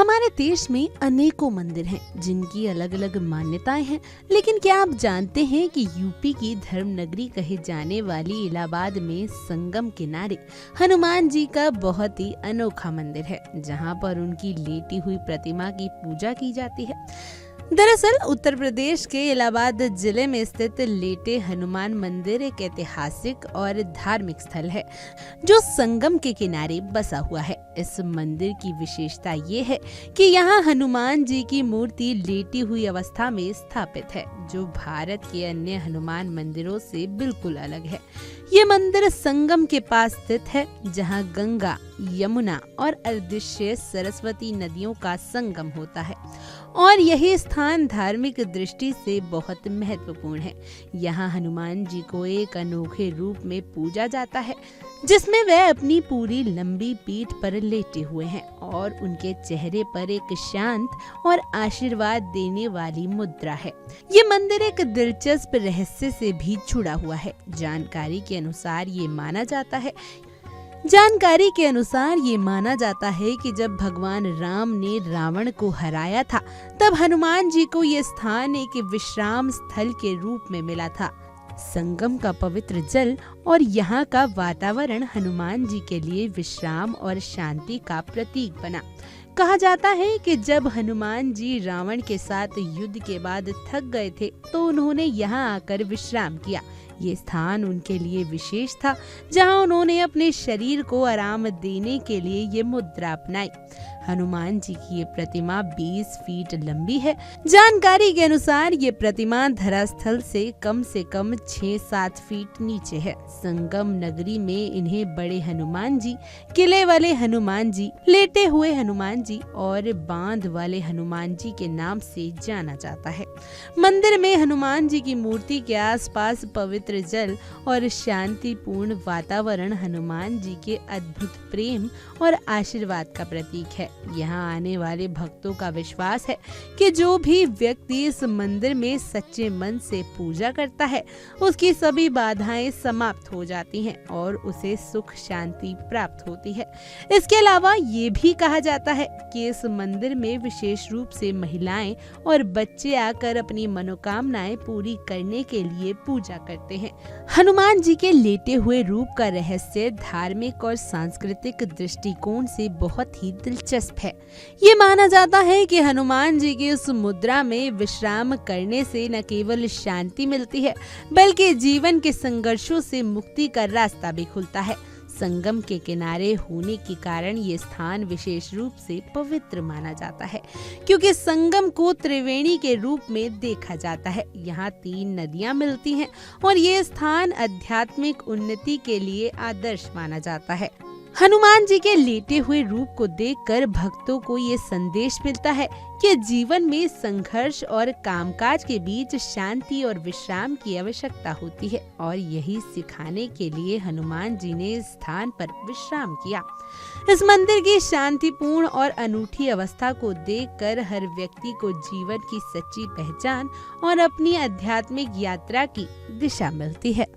हमारे देश में अनेकों मंदिर हैं जिनकी अलग अलग मान्यताएं हैं। लेकिन क्या आप जानते हैं कि यूपी की धर्म नगरी कहे जाने वाली इलाहाबाद में संगम किनारे हनुमान जी का बहुत ही अनोखा मंदिर है, जहां पर उनकी लेटी हुई प्रतिमा की पूजा की जाती है। दरअसल उत्तर प्रदेश के इलाहाबाद जिले में स्थित लेटे हनुमान मंदिर एक ऐतिहासिक और धार्मिक स्थल है जो संगम के किनारे बसा हुआ है। इस मंदिर की विशेषता ये है कि यहाँ हनुमान जी की मूर्ति लेटी हुई अवस्था में स्थापित है, जो भारत के अन्य हनुमान मंदिरों से बिल्कुल अलग है। ये मंदिर संगम के पास स्थित है, जहाँ गंगा, यमुना और अदृश्य सरस्वती नदियों का संगम होता है और यही स्थान धार्मिक दृष्टि से बहुत महत्वपूर्ण है। यहाँ हनुमान जी को एक अनोखे रूप में पूजा जाता है, जिसमें वह अपनी पूरी लंबी पीठ पर लेटे हुए हैं और उनके चेहरे पर एक शांत और आशीर्वाद देने वाली मुद्रा है। ये मंदिर एक दिलचस्प रहस्य से भी जुड़ा हुआ है। जानकारी के अनुसार ये माना जाता है कि जब भगवान राम ने रावण को हराया था, तब हनुमान जी को ये स्थान एक विश्राम स्थल के रूप में मिला था। संगम का पवित्र जल और यहाँ का वातावरण हनुमान जी के लिए विश्राम और शांति का प्रतीक बना। कहा जाता है कि जब हनुमान जी रावण के साथ युद्ध के बाद थक गए थे, तो उन्होंने यहाँ आकर विश्राम किया। ये स्थान उनके लिए विशेष था, जहां उन्होंने अपने शरीर को आराम देने के लिए ये मुद्रा अपनाई। हनुमान जी की ये प्रतिमा 20 फीट लंबी है। जानकारी के अनुसार ये प्रतिमा धरास्थल से कम 6-7 फीट नीचे है। संगम नगरी में इन्हें बड़े हनुमान जी, किले वाले हनुमान जी, लेटे हुए हनुमान जी और बांध वाले हनुमान जी के नाम से जाना जाता है। मंदिर में हनुमान जी की मूर्ति के आसपास पवित्र जल और शांतिपूर्ण वातावरण हनुमान जी के अद्भुत प्रेम और आशीर्वाद का प्रतीक है। यहाँ आने वाले भक्तों का विश्वास है कि जो भी व्यक्ति इस मंदिर में सच्चे मन से पूजा करता है, उसकी सभी बाधाएं समाप्त हो जाती हैं और उसे सुख शांति प्राप्त होती है। इसके अलावा ये भी कहा जाता है कि इस मंदिर में विशेष रूप से महिलाएं और बच्चे आकर अपनी मनोकामनाएं पूरी करने के लिए पूजा करते हैं। हनुमान जी के लेटे हुए रूप का रहस्य धार्मिक और सांस्कृतिक दृष्टिकोण से बहुत ही दिलचस्प है। ये माना जाता है कि हनुमान जी की उस मुद्रा में विश्राम करने से न केवल शांति मिलती है, बल्कि जीवन के संघर्षों से मुक्ति का रास्ता भी खुलता है। संगम के किनारे होने के कारण ये स्थान विशेष रूप से पवित्र माना जाता है, क्योंकि संगम को त्रिवेणी के रूप में देखा जाता है। यहाँ 3 नदियाँ मिलती हैं और ये स्थान आध्यात्मिक उन्नति के लिए आदर्श माना जाता है। हनुमान जी के लेटे हुए रूप को देखकर भक्तों को ये संदेश मिलता है कि जीवन में संघर्ष और कामकाज के बीच शांति और विश्राम की आवश्यकता होती है, और यही सिखाने के लिए हनुमान जी ने इस स्थान पर विश्राम किया। इस मंदिर की शांतिपूर्ण और अनूठी अवस्था को देखकर हर व्यक्ति को जीवन की सच्ची पहचान और अपनी आध्यात्मिक यात्रा की दिशा मिलती है।